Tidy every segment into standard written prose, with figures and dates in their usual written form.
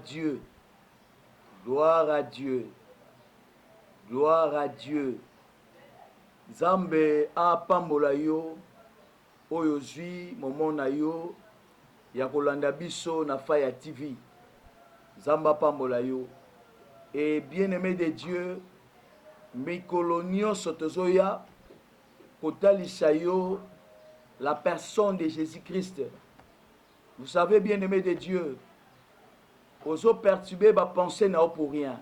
Dieu. Gloire à Dieu. Gloire à Dieu. Nzambe apambola yo oyo zwi momona yo ya kolanda biso na Faya TV. Nzambe apambola yo. Et bien-aimé de Dieu, mikolo nyonso tozoya kotalisa yo la personne de Jésus-Christ. Vous savez, bien-aimé de Dieu, ozo perturber ba pensée na pour rien.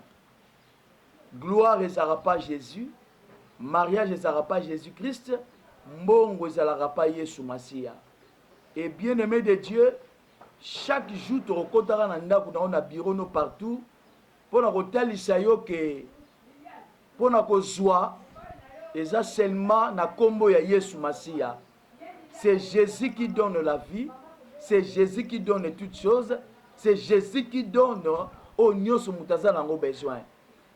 Gloire ezala pas Jésus, mariage ezala pas Jésus-Christ, mbongo ezala pas Yesu Masia. Et bien-aimé de Dieu, chaque jour tu rencontres na ndako na bureau no partout pour na kotalisa yo ke pour na kozwa eza seulement na kombo ya Yesu Masia. C'est Jésus qui donne la vie, c'est Jésus qui donne toutes choses, c'est Jésus qui donne au nyonso mutaza nango besoin.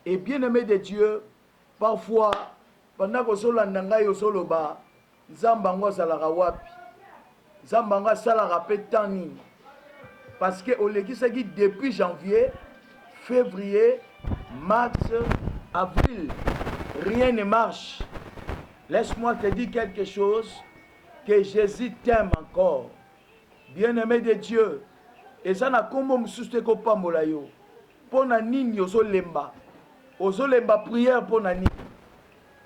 Et bien-aimé de Dieu, parfois pendant que solanda ngai osoloba nzamba ngo azalaka wapi, nzamba ngo asalaka pe tani, parce que olekisaki depuis janvier, février, mars, avril, rien ne marche. Laisse-moi te dire quelque chose, que Jésus t'aime encore. Bien-aimé de Dieu, et ça n'a comme moussouste ko pambola yo. Pona nini ozolemba. Ozolemba prière pona nini.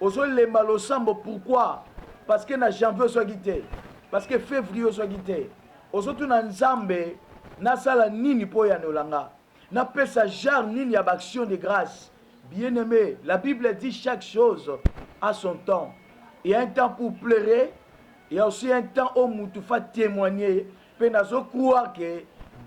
Ozolemba lo sambo pourquoi? Parce que na janvier soit guité. Parce que février soit guité. Ozotu na nzambe na sala nini po ya nolanga. Na pesa jar nini ya action de grâce. Bien-aimé, la Bible dit chaque chose à son temps. Il y a un temps pour pleurer, il y a aussi un temps où tu vas témoigner. Puis nous croire que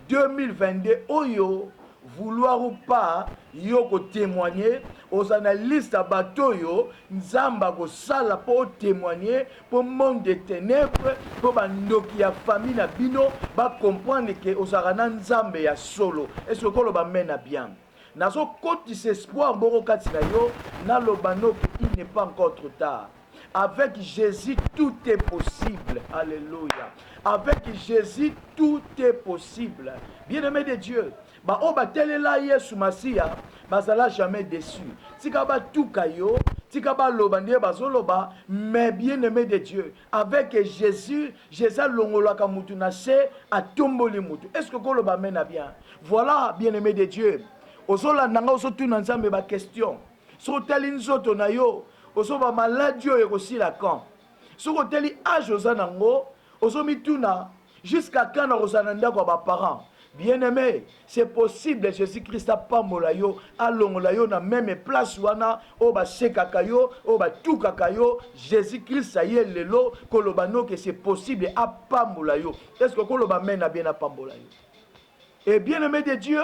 2022, oyo, vouloir ou pas, yoko témoigner, aux analystes à bateau yo, nzamba ko sala pour témoigner, pour monde de ténèbres, pour bandoki ya famille na bino, ba comprendre que aux arana nzambe ya solo. Est-ce que ko ba mena bien? Nazo côté espoir boro katina yo, na lobano il n'est pas encore trop tard. Avec Jésus, tout est possible. Alléluia. Avec Jésus, tout est possible. Bien-aimé de Dieu, bah on va telle là Yesu Masia, bah ça l'a jamais déçu. Tikaba tout kayo, tikaba lobandie bazoloba, mais bien-aimé de Dieu, avec Jésus, Jésus longola kamutu nase a tomboli mutu. Est-ce que koloba mena bien? Voilà, bien-aimé de Dieu. Ozola nanga osotu nzambe ba question. So teli nzoto na yo. Osoba maladie oyo ekosila quand soko teli âge ozanango ozomituna jusqu'à quand na kozana ndako ya baparents. Bien-aimé, c'est possible Jésus-Christ apambola yo alongola yo na même place wana o basekaka yo o batukaka yo. Jésus-Christ aye lelo koloba no que c'est possible apambola yo. Est-ce que koloba mena bien apambola yo? Et bien-aimé de Dieu,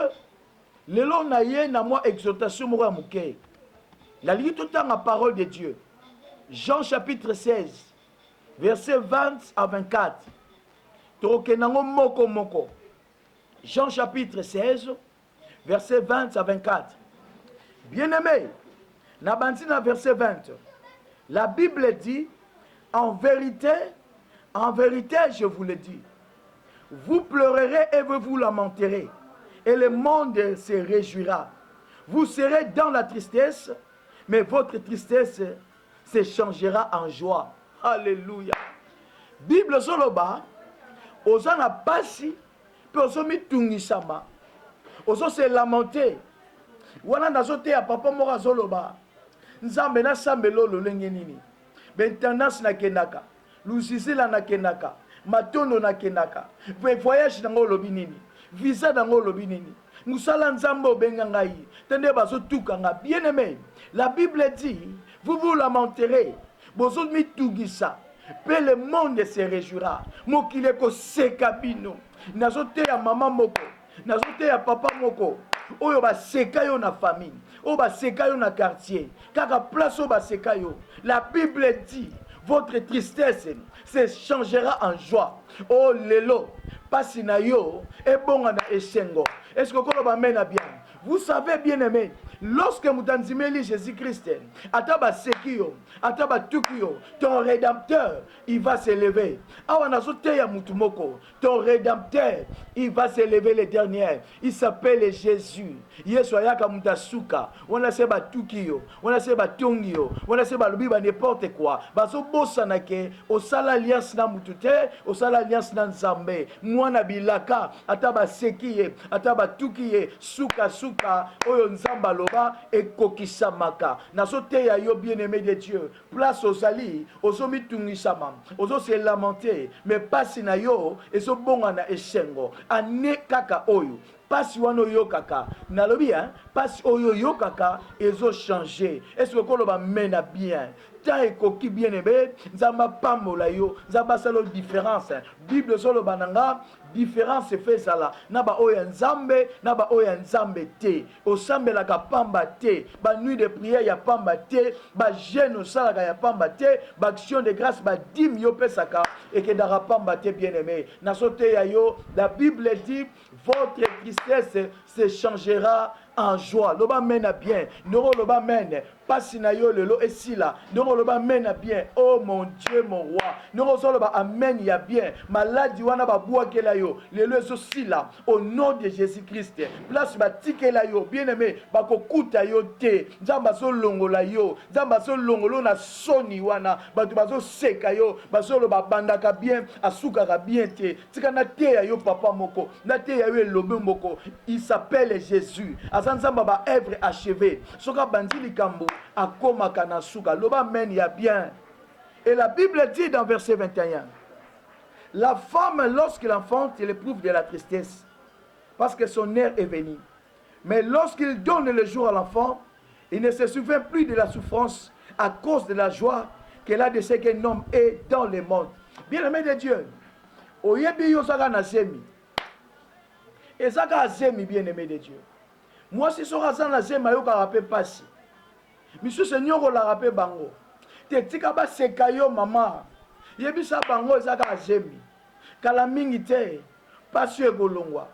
lelo na ye na moi exhortation moko ya moke. La lit tout le temps la parole de Dieu. Jean chapitre 16, verset 20 à 24. Trokenango moko moko. Jean chapitre 16, verset 20 à 24. Bien-aimé, Nabantina verset 20. La Bible dit, en vérité, je vous le dis, vous pleurerez et vous vous lamenterez, et le monde se réjouira. Vous serez dans la tristesse, mais votre tristesse se changera en joie. Alléluia. Bible soloba, osana pasi, pe osomi tungisama, oso se lamenter. Wana nazote ya papa mora zoloba, nzambe na sambelo lolenge nini. Maintenance na kenaka, lusisila na kenaka, matono na kenaka, voyage nango lobi nini, visa nango lobi nini. Musala nzambo benga ngai, tende baso tukanga. Bien-aimé, la Bible dit, vous vous lamenterez, bozo mi tugisa, pe le monde se réjouira. Mokile ko sekabino, nazote ya maman moko, nazote ya papa moko, oyo ba sekayo na famille, oyo ba sekayo na quartier, kaka place oyo ba sekayo. La Bible dit, votre tristesse se changera en joie. Oh lelo, pasina yo, et bon na esengo. Est-ce que koloba mena bien? Vous savez bien aimé, lorsque mutanzimeli Jésus-Christ, ataba sekio, ataba tukio, ton rédempteur, il va s'élever. Awanazote ya mutumoko, ton rédempteur, il va s'élever le dernier. Il s'appelle Jésus. Yesu ayaka mutasuka, wana seba tukio, wana seba tongio, wana seba lubiba n'importe quoi. Baso bossa nake, osala alliance na mutute, osala alliance na nzambe. Mwana bilaka, ataba sekiye, ataba tukiye, suka suka, oyo nzamba loba, ekokisamaka. Nasote ya yo bien-aimé de Dieu. Place aux ali, oso mitungisama, oso se lamenter, mais pasi na yo, eso bonga na eshengo. Ane kaka oyo. Pasi wano yo kaka. Nalobi, hein? Pasi oyo yo kaka, ezo changer. Est-ce que koloba mena bien? Tant et coquille bien aimé, nzamba pamola yo, nzamba salo différence. Bible solo bananga, différence fait ça là. Naba oya nzambe, naba oya nzambe te. Osambe la pamba te. Ba nuit de prière ya pamba te. Ba jeûne au salaka ya pamba te. Ba action de grâce ba dim yo pesaka et que dara pamba te bien aimé. Na sote ya yo, la Bible dit votre tristesse se changera en joie. Loba mena bien. Noro loba mène. Pasi na yo lelo esila. Noro loba mena bien. Oh mon Dieu, mon roi. Noro so loba amen ya bien. Maladi wana ba bua kela yo. Lelo eso sila. Au nom de Jésus-Christ. Place ba tikela yo. Bien aimé. Ba kokuta yo te. Nzamba so longola yo. Nzamba so longolo na soni wana. Batu ba so seka yo. Ba so loba bandaka bien. Asuka ka bien te. Tika na te ya yo papa moko. Na te ya yo elobe moko. Il s'appelle Jésus. Azanzamba ba œuvre achevée. Soka bandili kambo. Akoma kanasuka. Loba men ya bien. Et la Bible dit dans verset 21. La femme, lorsqu'elle enfante, elle éprouve de la tristesse. Parce que son heure est venue. Mais lorsqu'il donne le jour à l'enfant, il ne se souvient plus de la souffrance à cause de la joie qu'elle a de ce qu'un homme est dans le monde. Bien-aimé de Dieu. Oyebi yo saka na zemi. Et saka zemi, bien-aimé de Dieu. Moi, si sera ça na zemi, yo ka rappel passi. Monsieur Seigneur, la rappel bango. Te tika ba sekayo mama. Yebisa bango ezaka zemi. Kala mingi te. Passu egolongwa.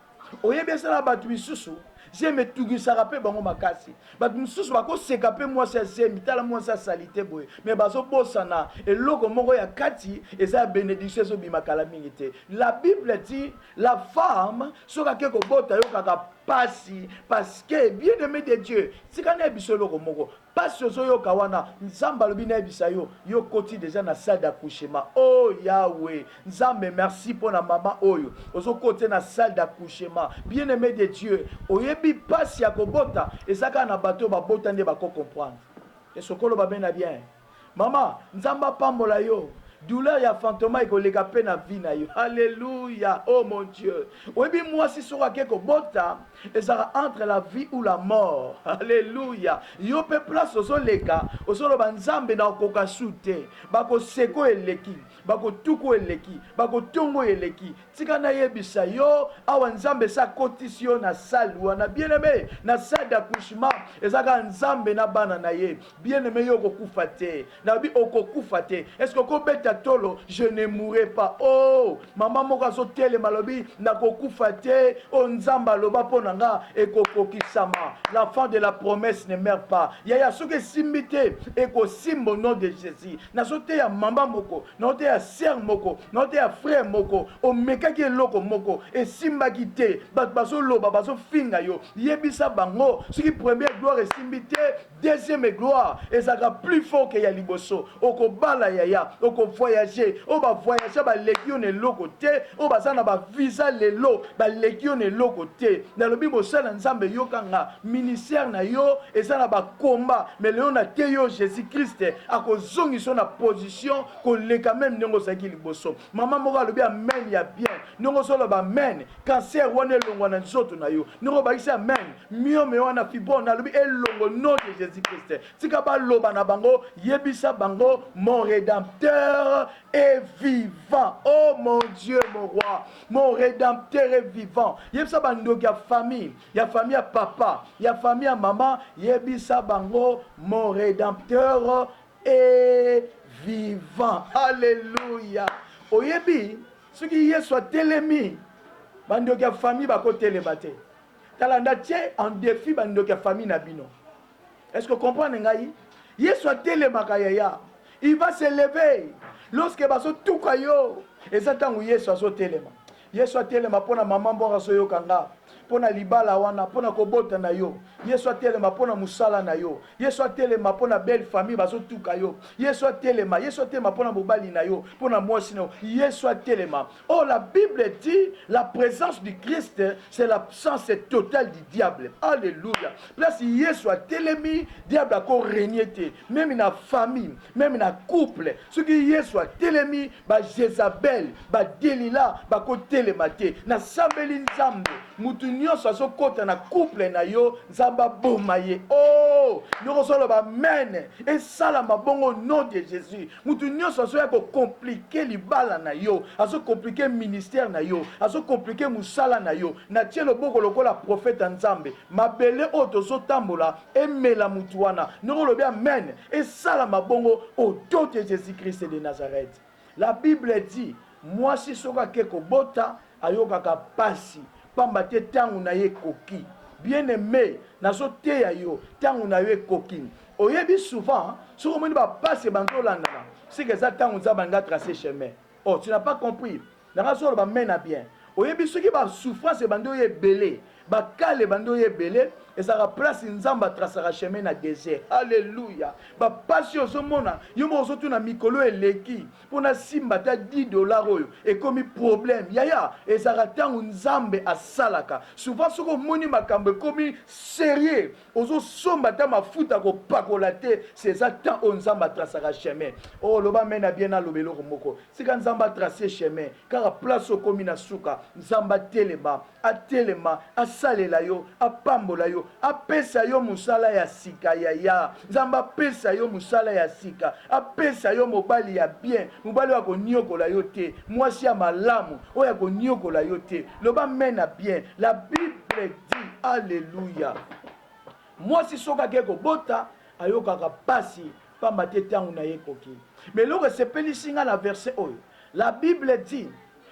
Oyebisa la batu misusu. J'aime tout ça rappelle bango makasi. Ba misusu bako sekape moi ça zemi. Tala moi ça salité boye. Mais baso bosana. Et loko moko ya kati. Eza bénédiction so bima kala mingi te. La Bible dit la femme soka keko bota yo kaka pasi parce que bien aimé de Dieu. Si kana ebisolo ko moko. Pasi yo kawana nzamba lobi na ebisa yo yo koti déjà na salle d'accouchement. Oh Yahweh, nzambe merci pour na maman oyo. Ozo koti na salle d'accouchement. Bien aimé de Dieu. Oyebi pasi ya kobota ezaka na bato ba bota nde ba ko comprendre. Et sokolo ba bena bien. Maman, nzamba pambola yo. Douleur ya fantôme ekoleka pe na vie na yo. Alléluia. Oh mon Dieu. Oyebi moi si soka keko bota ezaka entre la vie ou la mort. Alléluia. Yo pe place ozo leka, ozo lo banzambe na koka sute. Bako seko eleki, bako tuko eleki, bako tongo eleki. Tika na yebisa yo awa nzambe sa kotisio na salle wana bien-aimé na salle d'accouchement ezaka nzambe na bana na ye. Bien-aimé yo kokufa te. Na bi okokufa te. Est-ce que kobeta tolo je ne mourrai pas. Oh, maman moko so tele malobi na kokufa te. O nzamba loba ponanga ekokokisama. L'enfant de la promesse ne meurt pas. Yaya soke simbite eko simbo nom de Jésus. Na sote ya mama moko, na sote ya sœur moko, na sote ya frère moko, o mekaki eloko moko e simba kite. Bat baso loba baso finga yo. Yebisa bango, soki première gloire e simbite, deuxième gloire ezaka plus fort que ya liboso. Oko bala yaya, oko voyager, o ba voyager ba legion eloko te, o ba sana ba visa lelo, ba legion eloko te. Na lobi bo sala nzambe yokanga ministère na yo ezana ba combat, mais le na te yo Jésus-Christ akozongi so na position ko leka même ndongo saki liboso. Maman moko lobi amen ya bien. Ndongo so loba amen. Cancer wana longo na nzoto na yo. Ndongo ba kisa amen. Mio me wana fibon na lobi elongo nom de Jésus-Christ. Tika ba loba na bango yebisa bango mon rédempteur est vivant. Oh mon Dieu, mon roi, mon rédempteur est vivant. Yebisa bandoki ya famille ya papa, ya famille ya maman, yebisa bango mon rédempteur est vivant. Alléluia. Oyebi, ce qui est soit telemi, bandoki ya famille bako telebate. Talanda tie en défi bandoki ya famille na bino. Est-ce que vous comprenez? Yesu atelemaka yaya. Il va se lever. Lorsque baso tout kayo. Et ça tangu Yesu aso telema. Yesu atelema pona maman mbonga so yokanga. Pona libala wana, pona kobota na yo. Yesu atelema pona musala na yo. Yesu atelema pona belle famille baso tuka yo. Yesu atelema pona mobali na yo, pona mwasi na yo. Yesu atelema. Oh, la Bible dit la présence du Christ, c'est l'absence totale du diable. Alléluia. Place Yesu atelemi, diable a ko régner te. Même na famille, même na couple. Ce qui Yesu atelemi, ba Jézabel, ba Delila, ba ko telema te. Na sambeli nzambe. Mutu nyonso azokota na couple na yo nzamba boma ye. Oh, nyonso ba amen. Et salama bongo nom de Jésus. Mutu nyonso azoya ko compliquer libala na yo, azo compliquer ministère na yo, azo compliquer musala na yo. Na tie loboko lokola prophète nzambe. Mabele o tozo tambola emela mutu wana. Nyonso lobi amen. Et salama bongo au nom de Jésus-Christ de Nazareth. La Bible dit, moi si soka keko bota ayokaka pasi. Pamba te tangu na ye koki. Bien aimé, nazo te ya yo, tangu na ye koki. Oyebi souvent, si on va passer bando landana, c'est que ça tangu za banga tracer chemin. Oh, tu n'as pas compris. Dans ce ba mena bien. Oyebi ceux qui ba souffrance bando ye belé, ba kale bando ye belé, et ça remplace nzamba tracer chemin na désert. Alléluia. Ba passion zo mona, yo mo zo tuna mikolo eleki, pona simba ta $10 oyo, et comme problème. Yaya, et ça ratangu nzambe asalaka. Souvent ce qu'on moni makambe comme sérieux, ozo somba ta mafuta ko pakolate, c'est ça tant on nzamba tracer chemin. Oh, loba mena bien na lobelo moko. C'est quand nzamba tracer chemin, car place au komi na suka, nzamba telema, atelema, asalela yo, apambola yo. Apesa yo musala ya sika ya nzamba pesa yo musala ya sika, apesa yo mobali ya bien, mobali wa konyokola yo te, mwasi ya malamu oya konyokola yo te. Loba mena bien. La Bible dit alléluia. Mwasi soka keko bota ayokaka pasi pamba te tangu na ye koki. Mais loko sepeli singa na verset oyo. La Bible dit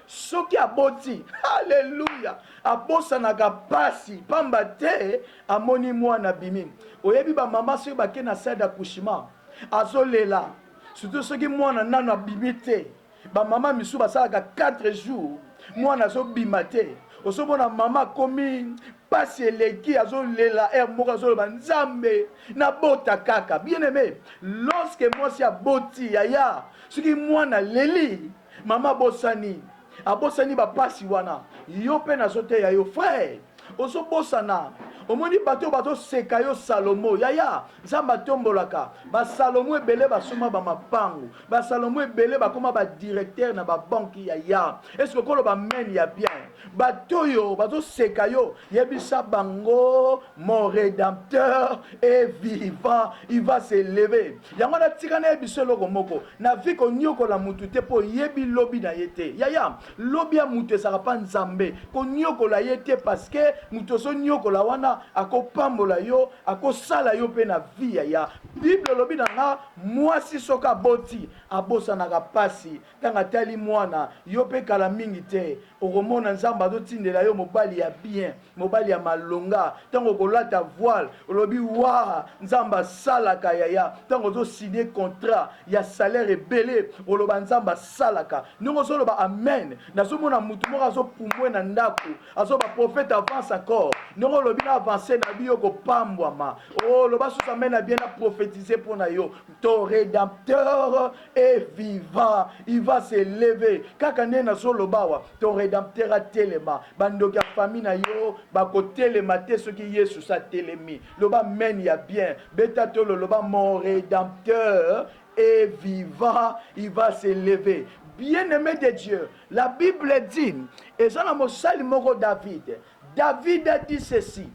soki aboti, alléluia, abosanaka pasi pamba te amoni mwana bimi. Oyebi ba mama soki bake na salle d'accouchement azolela, surtout soki mwana nano abimi te, ba mama misu basalaka 4 jours mwana azobima te. Osobona mama komi pasi eleki azolela moko azoloba nzambe na bota kaka. Bien aimé, lorsque mwasi aboti yaya, soki mwana leli mama bosani abosani ba pasi wana yo pe na zote ya yo frère oso bosana omoni bato seka yo Salomo yaya nzamba tombolaka ba Salomo ebele basoma ba mapango ba Salomo ebele bakoma ba directeur na ba banque yaya. Est-ce que kolo ba men ya bien bato yo bato seka yo yebisa bango mon rédempteur est vivant, il va se lever. Yango na tikana ebiso loko moko na vie ko nyoko la mutu te po yebi lobi na yete yaya lobi ya mutu saka pa nzambe ko nyoko la yete parce que mutu so nyoko la wana akopambola yo akosala yo pe na vie ya Bible lobi na nga mwasi soka boti abosanaka pasi tanga tali mwana yo pe kala mingi te okomona nzamba azotindela yo mobali ya bien mobali ya malonga tango kolata voile olobi wa nzamba salaka yaya tango zo signer contrat ya salaire ebele oloba nzamba salaka nongo soloba amen nazomona mutu moko azopumwe na ndako azoba prophète avance encore nongo lobi na avancer na biyo kopambwama oh loba susa amen na bien na prophétiser pour na yo ton rédempteur est vivant, il va se lever kaka nena solobawa ton rédempteur a telema bandoka famille na yo bako telema te soki Yesu sa telemi loba men ya bien beta to loba mon rédempteur est vivant, il va se lever. Bien-aimé de Dieu, la Bible dit, et ça dans mon salimoko David a dit ceci: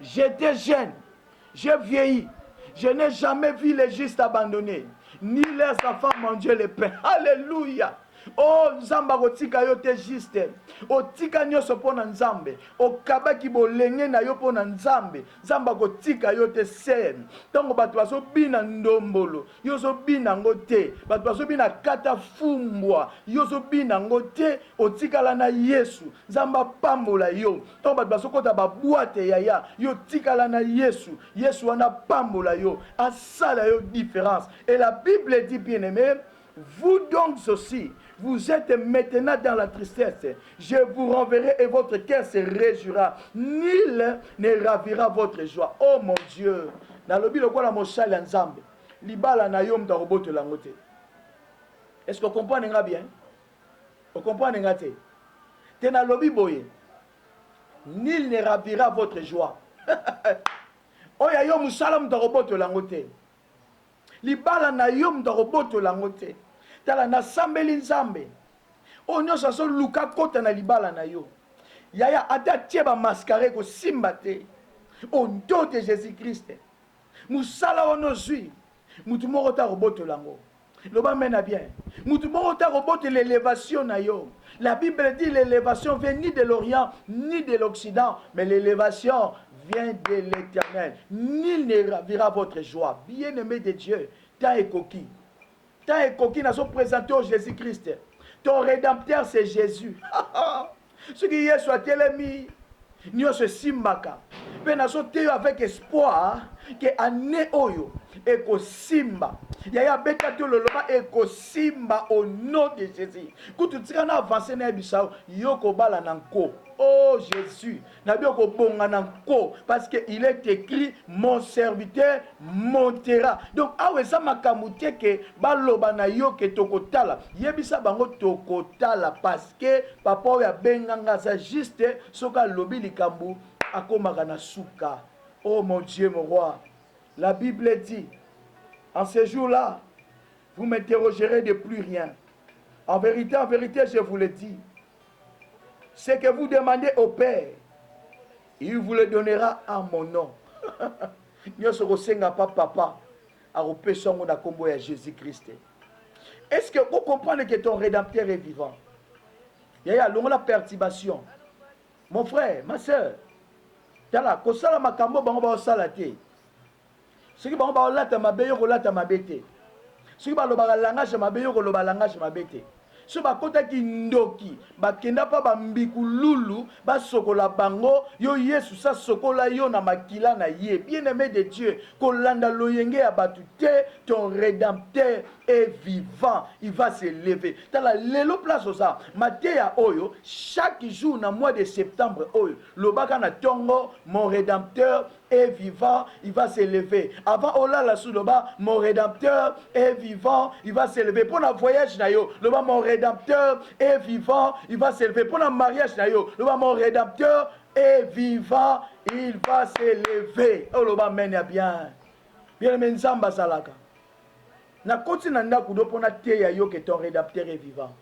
j'étais jeune, j'ai vieilli, je n'ai jamais vu les justes abandonnés, ni leurs enfants manger le pain. Alléluia. Oh nzamba kotika yo te juste otika nyonso pona nzambe okabaki bolenge na yo pona nzambe nzamba kotika yo te sen ntango bato bazobina ndombolo yo ozobina ngo te bato bazobina kata fumbwa yo ozobina ngo te otikala na Yesu nzamba pambola yo ntango bato bazokota babwate yaya yo tikala na Yesu Yesu wana pambola yo asala yo différence et la Bible dit bien aimé vous donc aussi vous êtes maintenant dans la tristesse. Je vous renverrai et votre cœur se réjouira. Nul ne ravira votre joie. Oh mon Dieu. Nalobi lokola mosali ya nzambe. Libala na yo mta roboto la ngote. Est-ce que vous comprenez bien? Vous comprenez bien? Te nalobi boye. Nul ne ravira votre joie. Oh ya yo musala mta roboto la ngote. Libala na yo mta roboto la ngote. Tala na sambeli nzambe onyo saso luka kota na libala na yo yaya ata tieba mascare ko simba te ondo de Jésus Christ musala ono zui mutu moko ta roboto lango loba mena bien mutu moko ta roboto l'élévation na yo. La Bible dit l'élévation vient ni de l'Orient ni de l'Occident mais l'élévation vient de l'Éternel. Nul ne ravira votre joie. Bien-aimé de Dieu, tant est coquille. Tant et coquine à se présenter au Jésus-Christ. Ton rédempteur, c'est Jésus. Ce qui est soit télémi, nous se simbaka. Mais nous sommes avec espoir que année oyo et ko simba. Yaya beta to le loba et ko simba au nom de Jésus. Quand tu tiens avancer na bisao, yoko bala nanko. Oh Jésus, nabiyoko bonga nanko parce que il est écrit mon serviteur montera. Donc awe sa makamute ke baloba na yo ke tokotala. Yebisa bango tokotala parce que papa ya benganga sa juste soka lobi likambu akomaka na suka. Oh mon Dieu, mon roi. La Bible dit, en ce jour-là, vous m'interrogerez de plus rien. En vérité, je vous le dis. Ce que vous demandez au Père, il vous le donnera en mon nom. Nous sommes pas papa à repêcher na combo à Jésus-Christ. Est-ce que vous comprenez que ton rédempteur est vivant? Il y a la perturbation. Mon frère, ma soeur, tala kosala makambo bango ba osala te. Ce qui bango ba olata mabe yo kolata mabe te. Ce qui ba loba langage mabe yo koloba langage mabe te. So bakota ki ndoki bakenda pa bambiku lulu basokola bango yo Yesu sa sokola yo na makila na ye. Bien-aimé de Dieu, kolanda loyenge ya batu te, ton rédempteur est vivant, il va se lever. Tala lelo place osa Matthieu oyo chaque jour na mois de septembre oyo lobaka na tongo mon rédempteur est vivant, il va se lever. Avant olala sous loba mon rédempteur est vivant, il va se lever. Pour un voyage na yo loba mon rédempteur est vivant, il va se lever. Pour un mariage na yo loba mon rédempteur est vivant, il va se lever. Oh loba mena bien. Bien aimé nzamba salaka. Na koti na ndako do pona te ya yo que ton rédempteur est vivant.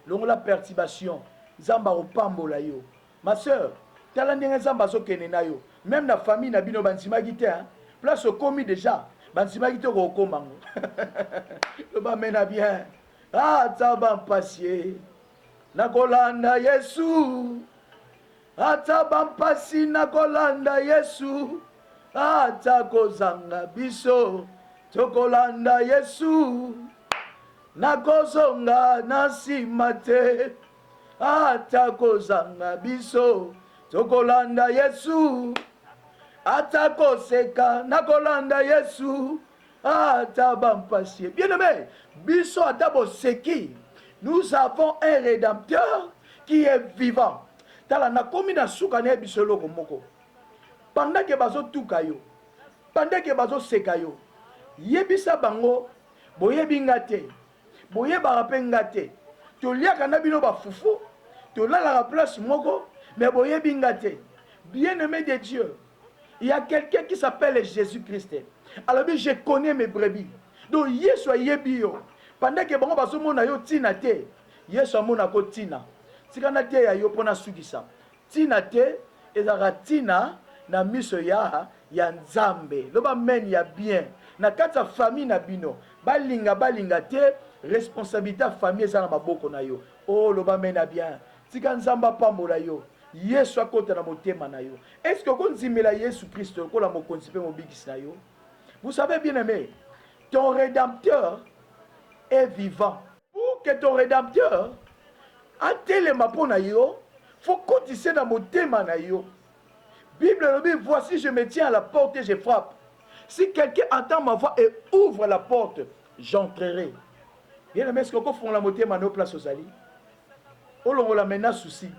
Longo la perturbation nzamba opambola yo. Ma sœur, tala ndenge nzamba so kene na yo. Même la famille na bino bansima kite hein. Place au commis déjà. Bansima kite ko komango. Loba mena bien. Ah taba mpasie. Na kolanda Yesu. Ah taba mpasi na kolanda Yesu. Ah takozanga biso. Tokolanda Yesu. Na kozonga na simate. Ah takozanga biso. Tokolanda Yesu. Atakoseka nakolanda Yesu. Atabampasie. Bien-aimé, biso ataboseki. Nous avons un rédempteur qui est vivant. Tala nakomi na suka ne biso loko moko. Pendant que bazo tukayo. Pendant que bazo sekayo. Yebisa bango boyebi ngate. Boyeba rape ngate. Toliaka na bino ba fufu. Tolala la place moko. Mais boyebi ngate. Bien-aimé de Dieu, il y a quelqu'un qui s'appelle Jésus-Christ. Alors je connais mes brebis. Donc Yesu ayebi yo. Pendant que bango bazomona yo tina te, Yesu amona ko tina. Sikana te ya yo pona sukisa. Tina te ezaka tina na miso ya Nzambe. Loba men ya bien. Na kata famille na bino, balinga te, responsabilité ya famille eza na maboko na yo. Oh loba mena bien. Tika nzamba pambola yo. Yesu akota na motema na yo. Est-ce que konzimela Yesu Christ lokola mokonzi pe mobikisi na yo? Vous savez bien aimé, ton rédempteur est vivant. Pour que ton rédempteur atelema pona yo, faut kotise na motema na yo. Bible dit, voici je me tiens à la porte et je frappe. Si quelqu'un entend ma voix et ouvre la porte, j'entrerai. Bien aimé, est-ce que font la motema na place aux alliés? On la mena souci.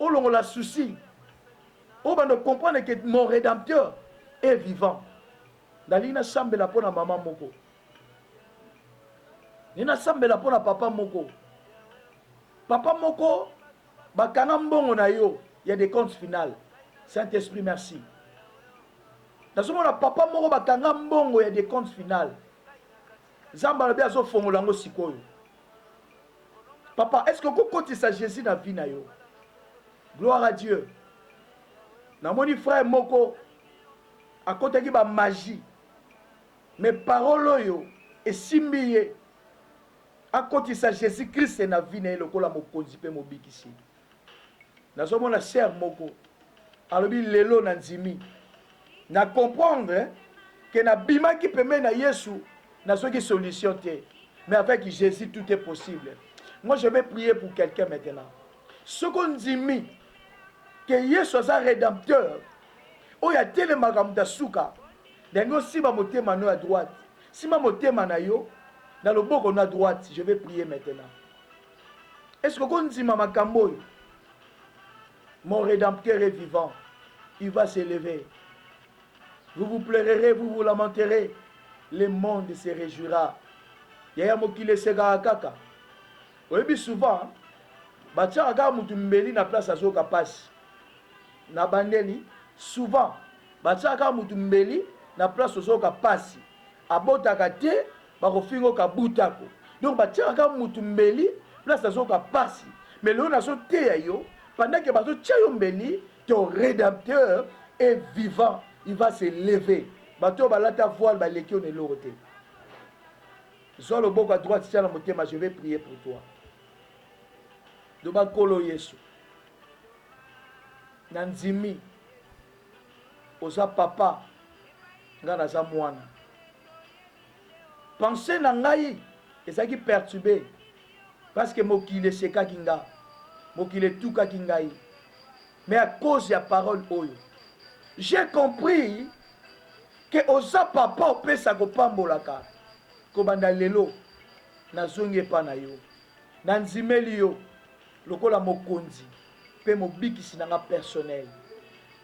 On la souci. On va comprendre que mon rédempteur est vivant. Dalina sambela pona maman moko. Nina sambela pona papa moko. Papa moko bakanga mbongo na yo, il y a des comptes finales. Saint-Esprit merci. Dans ce moment papa moko bakanga mbongo, il y a des comptes finales. Zamba be azo fongola ngo sikoyo. Papa, est-ce que vous kotisa Jésus na vie na yo? Gloire à Dieu. Na moni frère moko akotaki ba magie. Mais parole yo esimbiye akotisa Jésus Christ na vie na lokola mokonzi pe mobikisi. Nazomona sœur moko alobi lelo na nzimi. Na comprendre que na bima ki peme na Yesu na soki solution te. Mais avec Jésus tout est possible. Moi je vais prier pour quelqu'un maintenant. Ce qu'on dit que Yesu est un rédempteur. Oh ya tele makamda suka. Dengo si ba motema no à droite. Si ma motema na yo dans le boko na droite, je vais prier maintenant. Est-ce que qu'on dit makambo? Mon rédempteur est vivant. Il va s'élever. Vous vous pleurerez, vous vous lamenterez. Le monde se réjouira. Yaya mokile sega kaka. Oui, souvent, batia mutu mbeli na place azoka passe. Na bandeli, souvent, batia mutu mbeli na place azoka passe. Abotaka te, bakofingo ka butako. Donc batia mutu mbeli place azoka passe. Mais là on a sauté yo, pendant que bato tia yo mbeli, ton rédempteur est vivant, il va se lever. Bato balata voile baleki on est loroté. Soit le boko à droite, tia la motema, je vais prier pour toi. Doba kolo Yesu nanzimi oza papa nga naza mwana pensée na ngai ezaki perturbé parce que mokile sekaki nga mokile tukaki ngai mais à cause ya parole oyo j'ai compris que oza papa opesa kopambolaka kobanda lelo nazongi epa na yo nanzimeli yo lokola mokonzi pe mobikisi nanga personnel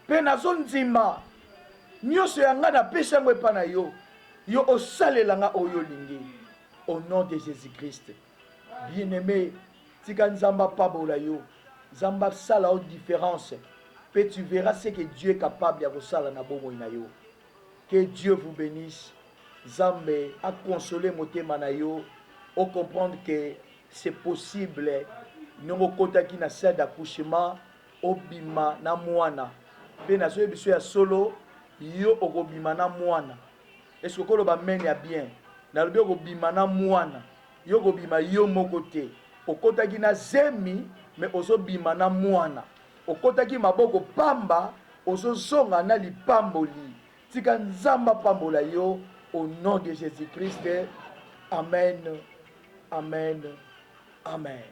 pe nazondima nyonso yanga na pesa ngo epa na yo yo osalelanga oyo lingi au nom de Jésus-Christ. Bien-aimé, tika nzamba pabola yo nzamba sala o différence pe tu verras ce que Dieu est capable ya kosala na bomoi na yo. Que Dieu vous bénisse. Zambe a consolé motema na yo au comprendre que c'est possible. Nongo kotaki na salle d'accouchement obima na mwana pe na so biso ya solo yo okobima na mwana. Est-ce que koloba mene ya bien na lobi okobima na mwana yo okobima yo moko te okotaki na zemi mais ozobima na mwana okotaki maboko pamba ozozonga na lipamboli tika nzamba pambola yo au nom de Jésus-Christ. Amen, amen, amen.